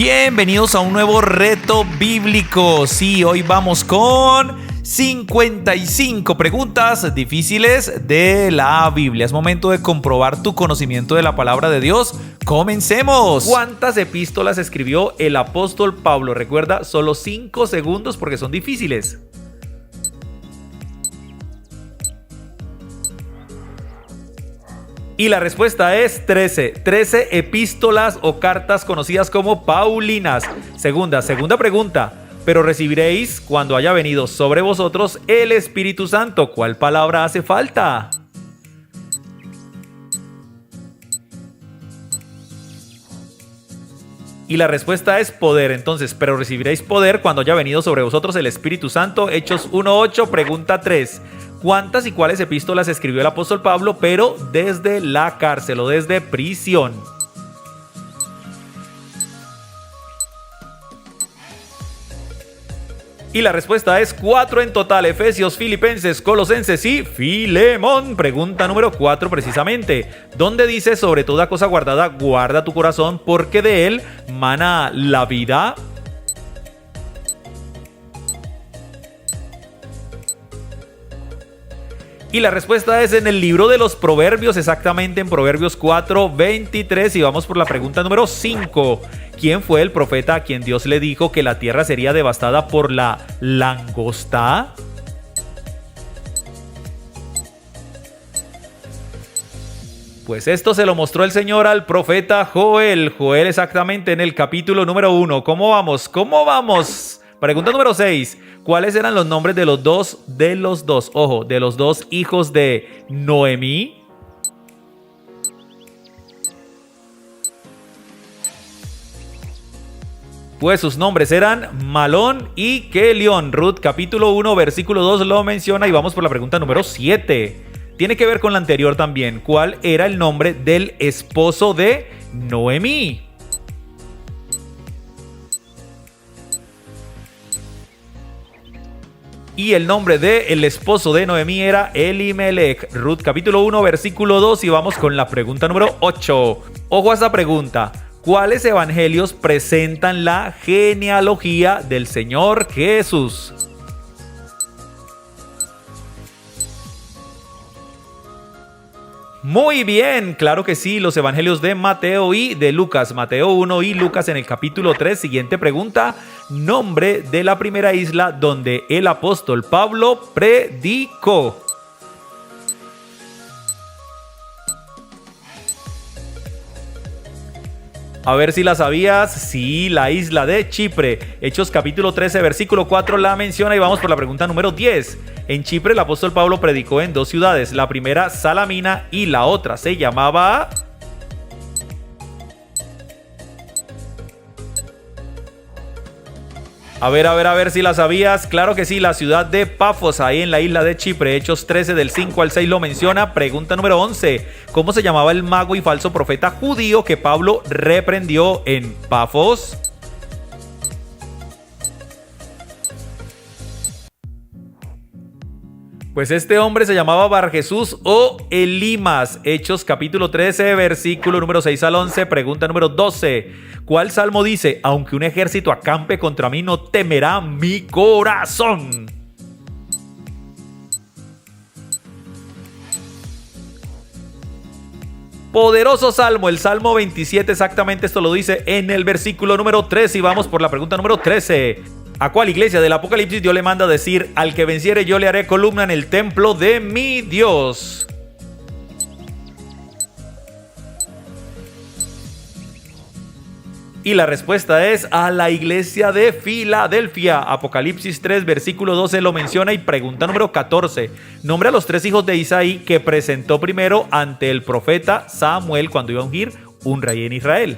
Bienvenidos a un nuevo reto bíblico. Sí, hoy vamos con 55 preguntas difíciles de la Biblia. Es momento de comprobar tu conocimiento de la palabra de Dios. ¡Comencemos! ¿Cuántas epístolas escribió el apóstol Pablo? Recuerda, solo 5 segundos porque son difíciles. Y la respuesta es 13. 13 epístolas o cartas conocidas como Paulinas. Segunda pregunta. Pero recibiréis cuando haya venido sobre vosotros el Espíritu Santo. ¿Cuál palabra hace falta? Y la respuesta es poder. Entonces, pero recibiréis poder cuando haya venido sobre vosotros el Espíritu Santo. Hechos 1:8, pregunta 3. ¿Cuántas y cuáles epístolas escribió el apóstol Pablo, pero desde la cárcel o desde prisión? Y la respuesta es 4 en total: Efesios, Filipenses, Colosenses y Filemón. Pregunta número 4 precisamente. ¿Dónde dice sobre toda cosa guardada, guarda tu corazón, porque de él mana la vida? Y la respuesta es en el libro de los Proverbios, exactamente en Proverbios 4:23. Y vamos por la pregunta número 5. ¿Quién fue el profeta a quien Dios le dijo que la tierra sería devastada por la langosta? Pues esto se lo mostró el Señor al profeta Joel. Joel exactamente en el capítulo número 1. ¿Cómo vamos? Pregunta número 6. ¿Cuáles eran los nombres de los dos hijos de Noemí? Pues sus nombres eran Malón y Kelión. Ruth capítulo 1 versículo 2 lo menciona y vamos por la pregunta número 7. Tiene que ver con la anterior también. ¿Cuál era el nombre del esposo de Noemí? Y el nombre del esposo de Noemí era Elimelech. Ruth capítulo 1 versículo 2 y vamos con la pregunta número 8. Ojo a esta pregunta. ¿Cuáles evangelios presentan la genealogía del Señor Jesús? Muy bien, claro que sí, los evangelios de Mateo y de Lucas. Mateo 1 y Lucas en el capítulo 3. Siguiente pregunta. Nombre de la primera isla donde el apóstol Pablo predicó. A ver si la sabías. Sí, la isla de Chipre. Hechos capítulo 13, versículo 4 la menciona y vamos por la pregunta número 10. En Chipre el apóstol Pablo predicó en 2 ciudades. La primera, Salamina, y la otra se llamaba... A ver si la sabías. Claro que sí, la ciudad de Pafos, ahí en la isla de Chipre. Hechos 13 del 5 al 6 lo menciona. Pregunta número 11. ¿Cómo se llamaba el mago y falso profeta judío que Pablo reprendió en Pafos? Pues este hombre se llamaba Barjesús o Elimas. Hechos capítulo 13, versículo número 6 al 11. Pregunta número 12. ¿Cuál salmo dice? Aunque un ejército acampe contra mí, no temerá mi corazón. Poderoso salmo, el Salmo 27, exactamente esto lo dice en el versículo número 13. Y vamos por la pregunta número 13. ¿A cuál iglesia del Apocalipsis Dios le manda decir: al que venciere yo le haré columna en el templo de mi Dios? Y la respuesta es a la iglesia de Filadelfia. Apocalipsis 3, versículo 12 lo menciona. Y pregunta número 14. Nombra a los 3 hijos de Isaí que presentó primero ante el profeta Samuel cuando iba a ungir un rey en Israel.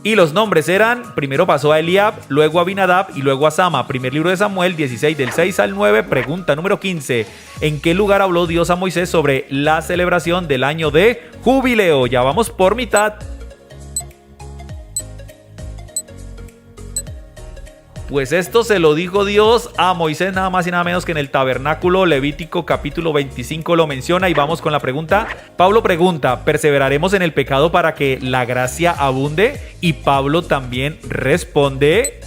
Y los nombres eran, primero pasó a Eliab, luego a Abinadab y luego a Sama. Primer libro de Samuel 16 del 6 al 9. Pregunta número 15. ¿En qué lugar habló Dios a Moisés sobre la celebración del año de jubileo? Ya vamos por mitad. Pues esto se lo dijo Dios a Moisés nada más y nada menos que en el tabernáculo. Levítico capítulo 25 lo menciona y vamos con la pregunta. Pablo pregunta, ¿perseveraremos en el pecado para que la gracia abunde? Y Pablo también responde,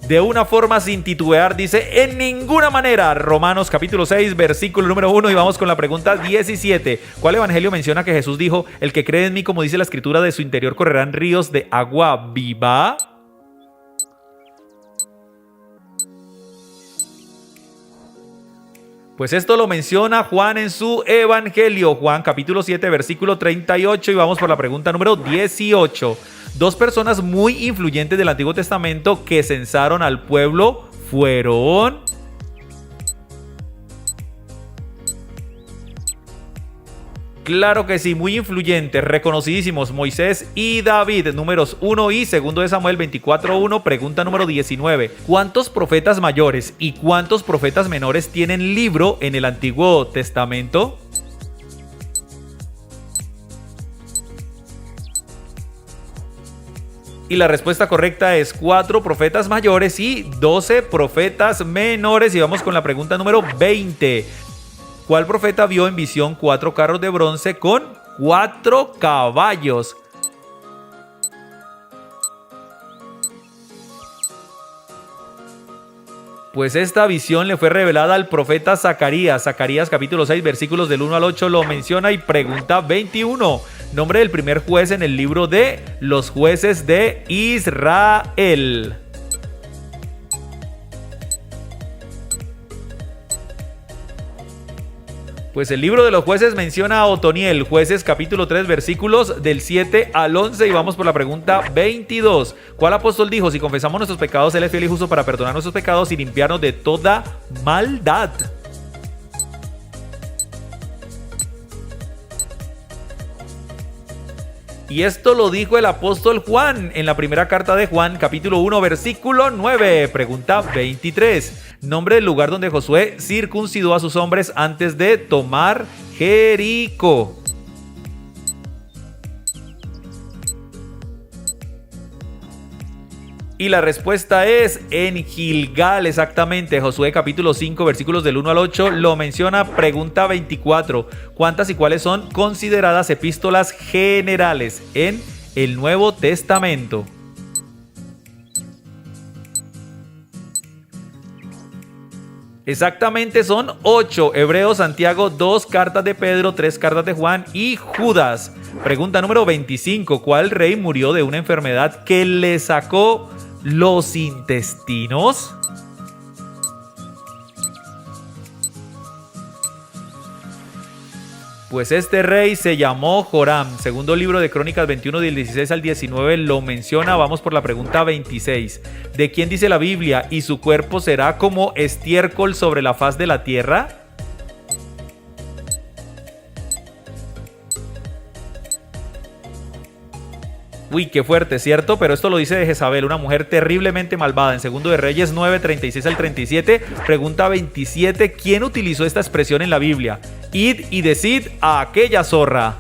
de una forma sin titubear, dice, en ninguna manera. Romanos capítulo 6, versículo número 1 y vamos con la pregunta 17. ¿Cuál evangelio menciona que Jesús dijo, el que cree en mí, como dice la escritura, de su interior correrán ríos de agua viva? Pues esto lo menciona Juan en su evangelio, Juan capítulo 7, versículo 38 y vamos por la pregunta número 18. Dos personas muy influyentes del Antiguo Testamento que censaron al pueblo fueron... Claro que sí, muy influyentes, reconocidísimos, Moisés y David, números 1 y 2 de Samuel 24:1, pregunta número 19. ¿Cuántos profetas mayores y cuántos profetas menores tienen libro en el Antiguo Testamento? Y la respuesta correcta es 4 profetas mayores y 12 profetas menores. Y vamos con la pregunta número 20. ¿Cuál profeta vio en visión 4 carros de bronce con 4 caballos? Pues esta visión le fue revelada al profeta Zacarías. Zacarías capítulo 6 versículos del 1 al 8 lo menciona y pregunta 21. Nombre del primer juez en el libro de los jueces de Israel. Pues el libro de los jueces menciona a Otoniel, jueces capítulo 3 versículos del 7 al 11 y vamos por la pregunta 22. ¿Cuál apóstol dijo, si confesamos nuestros pecados, Él es fiel y justo para perdonar nuestros pecados y limpiarnos de toda maldad? Y esto lo dijo el apóstol Juan en la primera carta de Juan, capítulo 1, versículo 9. Pregunta 23. Nombre del lugar donde Josué circuncidó a sus hombres antes de tomar Jericó. Y la respuesta es en Gilgal, exactamente. Josué capítulo 5 versículos del 1 al 8 lo menciona. Pregunta 24. ¿Cuántas y cuáles son consideradas epístolas generales en el Nuevo Testamento? Exactamente son 8. Hebreos, Santiago, 2 cartas de Pedro, 3 cartas de Juan y Judas. Pregunta número 25. ¿Cuál rey murió de una enfermedad que le sacó los intestinos? Pues este rey se llamó Joram. Segundo libro de Crónicas 21 del 16 al 19 lo menciona. Vamos por la pregunta 26. ¿De quién dice la Biblia? ¿Y su cuerpo será como estiércol sobre la faz de la tierra? Uy, qué fuerte, ¿cierto? Pero esto lo dice de Jezabel, una mujer terriblemente malvada. En Segundo de Reyes 9, 36 al 37, pregunta 27, ¿quién utilizó esta expresión en la Biblia? Id y decid a aquella zorra.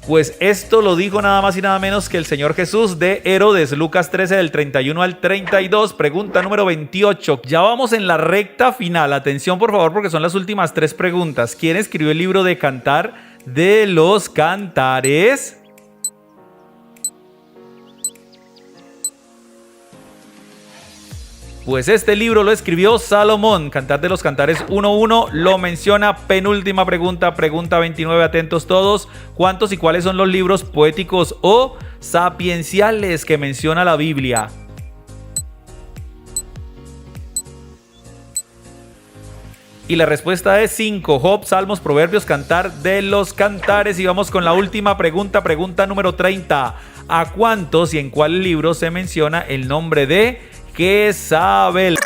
Pues esto lo dijo nada más y nada menos que el Señor Jesús de Herodes, Lucas 13 del 31 al 32, pregunta número 28. Ya vamos en la recta final, atención por favor porque son las últimas 3 preguntas. ¿Quién escribió el libro de Cantar de los Cantares? Pues este libro lo escribió Salomón. Cantar de los Cantares 1.1 lo menciona. Penúltima pregunta, pregunta 29, atentos todos. ¿Cuántos y cuáles son los libros poéticos o sapienciales que menciona la Biblia? Y la respuesta es 5. Job, Salmos, Proverbios, Cantar de los Cantares. Y vamos con la última pregunta, pregunta número 30. ¿A cuántos y en cuál libro se menciona el nombre de Jezabel?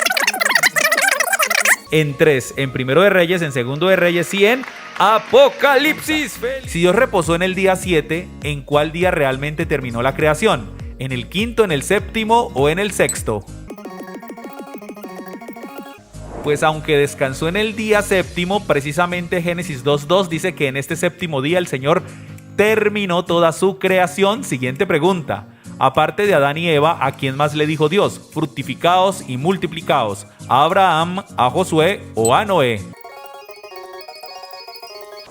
En 3, en Primero de Reyes, en Segundo de Reyes y en Apocalipsis. Si Dios reposó en el día 7, ¿en cuál día realmente terminó la creación? ¿En el quinto, en el séptimo o en el sexto? Pues aunque descansó en el día séptimo, precisamente Génesis 2:2 dice que en este séptimo día el Señor terminó toda su creación. Siguiente pregunta. Aparte de Adán y Eva, ¿a quién más le dijo Dios? Fructificaos y multiplicaos. ¿A Abraham, a Josué o a Noé?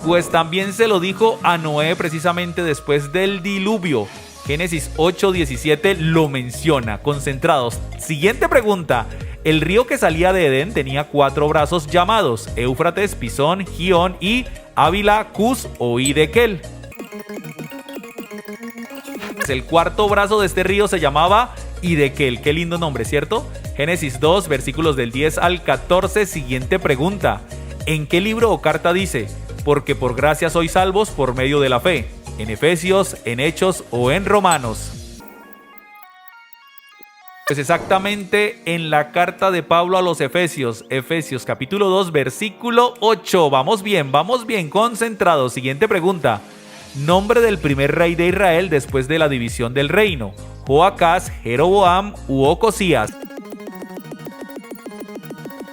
Pues también se lo dijo a Noé precisamente después del diluvio. Génesis 8:17 lo menciona. Concentrados. Siguiente pregunta. El río que salía de Edén tenía 4 brazos llamados Éufrates, Pisón, Gihón y Ávila, Cus o Hidekel. El cuarto brazo de este río se llamaba Hidekel. Qué lindo nombre, ¿cierto? Génesis 2, versículos del 10 al 14. Siguiente pregunta. ¿En qué libro o carta dice? Porque por gracia sois salvos por medio de la fe. ¿En Efesios, en Hechos o en Romanos? Pues exactamente en la carta de Pablo a los Efesios, Efesios capítulo 2, versículo 8. Vamos bien, concentrados. Siguiente pregunta. Nombre del primer rey de Israel después de la división del reino. Joacás, Jeroboam u Ocosías.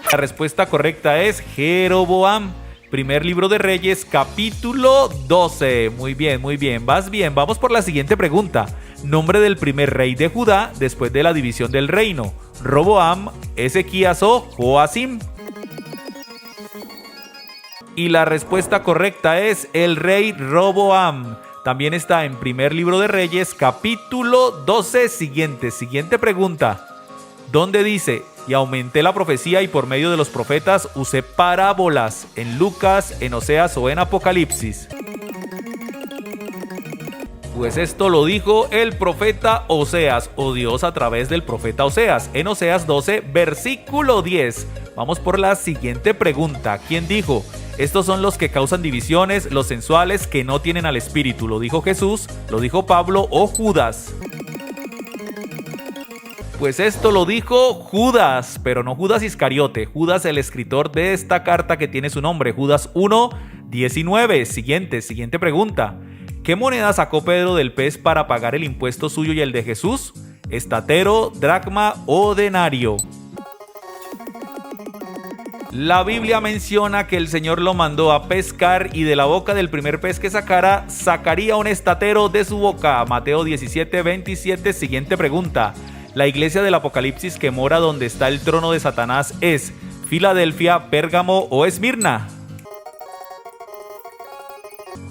La respuesta correcta es Jeroboam. Primer libro de Reyes, capítulo 12. Muy bien, vas bien. Vamos por la siguiente pregunta. Nombre del primer rey de Judá después de la división del reino. Roboam, Ezequías o Joacim. Y la respuesta correcta es el rey Roboam. También está en primer libro de Reyes, capítulo 12. Siguiente pregunta. ¿Dónde dice? Y aumenté la profecía y por medio de los profetas usé parábolas. ¿En Lucas, en Oseas o en Apocalipsis? Pues esto lo dijo el profeta Oseas, o Dios a través del profeta Oseas, en Oseas 12, versículo 10. Vamos por la siguiente pregunta. ¿Quién dijo? Estos son los que causan divisiones, los sensuales que no tienen al Espíritu. ¿Lo dijo Jesús? ¿Lo dijo Pablo o Judas? Pues esto lo dijo Judas, pero no Judas Iscariote. Judas, el escritor de esta carta que tiene su nombre, Judas 1:19. Siguiente pregunta. ¿Qué moneda sacó Pedro del pez para pagar el impuesto suyo y el de Jesús? ¿Estatero, dracma o denario? La Biblia menciona que el Señor lo mandó a pescar y de la boca del primer pez que sacara, sacaría un estatero de su boca. Mateo 17:27. Siguiente pregunta. La iglesia del Apocalipsis que mora donde está el trono de Satanás es Filadelfia, Pérgamo o Esmirna.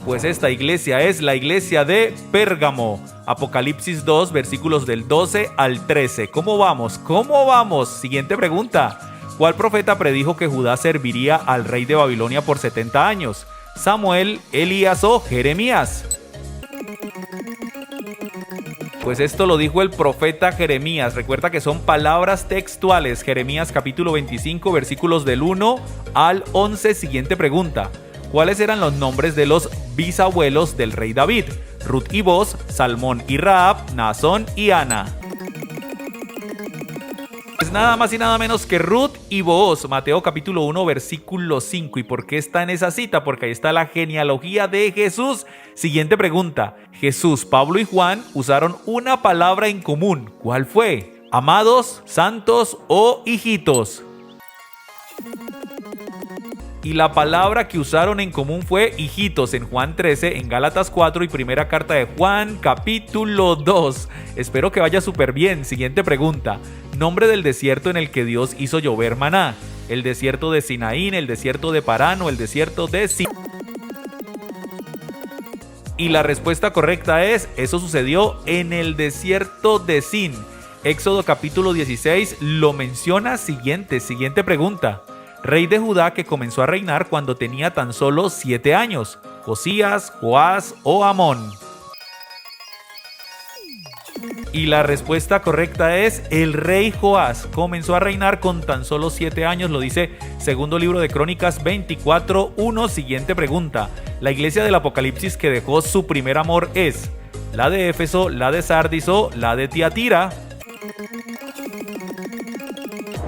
Pues esta iglesia es la iglesia de Pérgamo. Apocalipsis 2, versículos del 12 al 13. ¿Cómo vamos? Siguiente pregunta. ¿Cuál profeta predijo que Judá serviría al rey de Babilonia por 70 años? ¿Samuel, Elías o Jeremías? Pues esto lo dijo el profeta Jeremías. Recuerda que son palabras textuales. Jeremías capítulo 25, versículos del 1 al 11. Siguiente pregunta. ¿Cuáles eran los nombres de los bisabuelos del rey David? Ruth y Boz, Salmón y Rahab, Naasón y Ana. Pues nada más y nada menos que Ruth y Booz. Mateo capítulo 1, versículo 5. ¿Y por qué está en esa cita? Porque ahí está la genealogía de Jesús. Siguiente pregunta. Jesús, Pablo y Juan usaron una palabra en común. ¿Cuál fue? ¿Amados, santos o hijitos? Y la palabra que usaron en común fue hijitos en Juan 13, en Gálatas 4 y primera carta de Juan capítulo 2. Espero que vaya súper bien. Siguiente pregunta. Nombre del desierto en el que Dios hizo llover maná. El desierto de Sinaín, el desierto de Parán o el desierto de Sin. Y la respuesta correcta es, eso sucedió en el desierto de Sin. Éxodo capítulo 16 lo menciona. Siguiente pregunta. Rey de Judá que comenzó a reinar cuando tenía tan solo 7 años. ¿Josías, Joás o Amón? Y la respuesta correcta es el rey Joás. Comenzó a reinar con tan solo 7 años, lo dice segundo libro de Crónicas 24:1. Siguiente pregunta. La iglesia del Apocalipsis que dejó su primer amor es la de Éfeso, la de Sardis o la de Tiatira.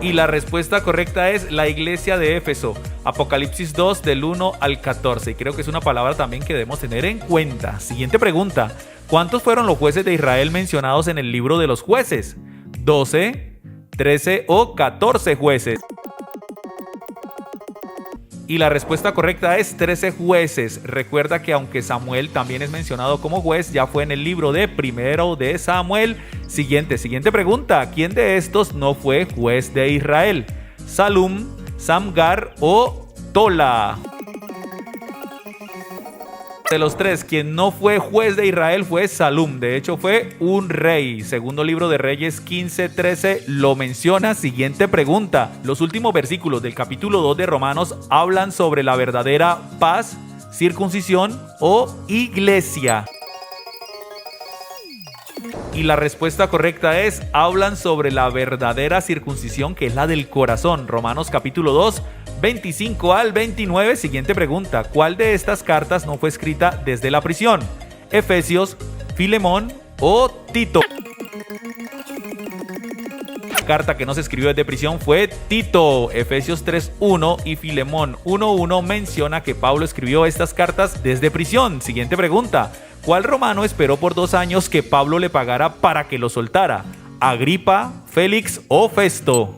Y la respuesta correcta es la iglesia de Éfeso. Apocalipsis 2 del 1 al 14. Y creo que es una palabra también que debemos tener en cuenta. Siguiente pregunta. ¿Cuántos fueron los jueces de Israel mencionados en el libro de los jueces? ¿12, 13 o 14 jueces? Y la respuesta correcta es 13 jueces. Recuerda que aunque Samuel también es mencionado como juez, ya fue en el libro de Primero de Samuel. Siguiente pregunta. ¿Quién de estos no fue juez de Israel? ¿Salum, Samgar o Tola? De los tres, quien no fue juez de Israel fue Salum. De hecho, fue un rey. Segundo libro de Reyes 15:13 lo menciona. Siguiente pregunta. Los últimos versículos del capítulo 2 de Romanos hablan sobre la verdadera paz, circuncisión o iglesia. Y la respuesta correcta es, hablan sobre la verdadera circuncisión, que es la del corazón. Romanos capítulo 2, 25 al 29. Siguiente pregunta. ¿Cuál de estas cartas no fue escrita desde la prisión? ¿Efesios, Filemón o Tito? La carta que no se escribió desde prisión fue Tito. Efesios 3:1 y Filemón 1:1 menciona que Pablo escribió estas cartas desde prisión. Siguiente pregunta. ¿Cuál romano esperó por 2 años que Pablo le pagara para que lo soltara? ¿Agripa, Félix o Festo?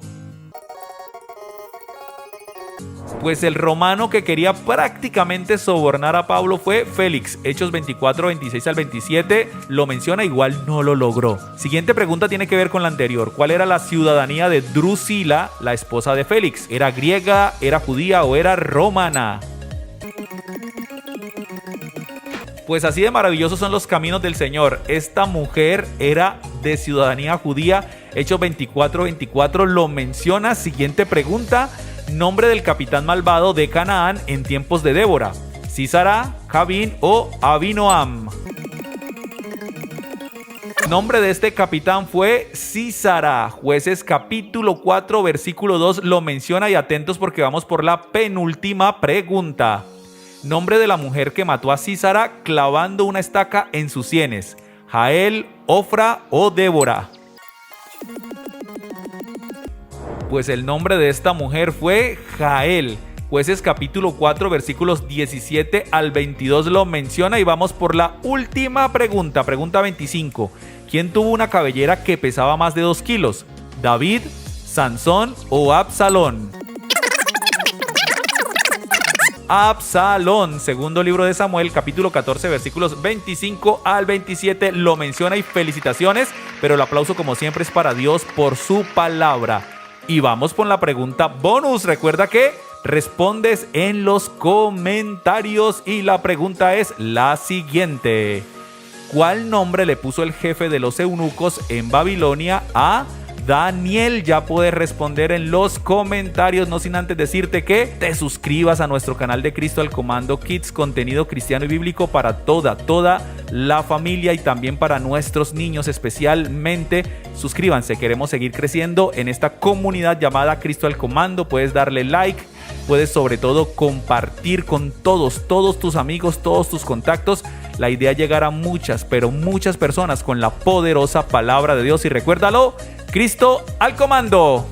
Pues el romano que quería prácticamente sobornar a Pablo fue Félix. Hechos 24, 26 al 27 lo menciona, igual no lo logró. Siguiente pregunta tiene que ver con la anterior. ¿Cuál era la ciudadanía de Drusila, la esposa de Félix? ¿Era griega, era judía o era romana? Pues así de maravillosos son los caminos del Señor. Esta mujer era de ciudadanía judía. Hechos 24, 24 lo menciona. Siguiente pregunta. Nombre del capitán malvado de Canaán en tiempos de Débora. ¿Sísara, Jabín o Abinoam? Nombre de este capitán fue Sísara. Jueces capítulo 4 versículo 2 lo menciona, y atentos porque vamos por la penúltima pregunta. Nombre de la mujer que mató a Sísara clavando una estaca en sus sienes. ¿Jael, Ofra o Débora? Pues el nombre de esta mujer fue Jael. Jueces capítulo 4 versículos 17 al 22 lo menciona, y vamos por la última pregunta. Pregunta 25. ¿Quién tuvo una cabellera que pesaba más de 2 kilos? ¿David, Sansón o Absalón? Absalón. Segundo libro de Samuel, capítulo 14, versículos 25 al 27 lo menciona, y felicitaciones, pero el aplauso como siempre es para Dios por su palabra. Y vamos con la pregunta bonus. Recuerda que respondes en los comentarios, y la pregunta es la siguiente. ¿Cuál nombre le puso el jefe de los eunucos en Babilonia a Daniel? Ya puedes responder en los comentarios, no sin antes decirte que te suscribas a nuestro canal de Cristo al Comando Kids, contenido cristiano y bíblico para toda la familia, y también para nuestros niños especialmente. Suscríbanse, queremos seguir creciendo en esta comunidad llamada Cristo al Comando. Puedes darle like, puedes sobre todo compartir con todos tus amigos, todos tus contactos. La idea es llegar a muchas personas con la poderosa palabra de Dios, y recuérdalo, Cristo al Comando.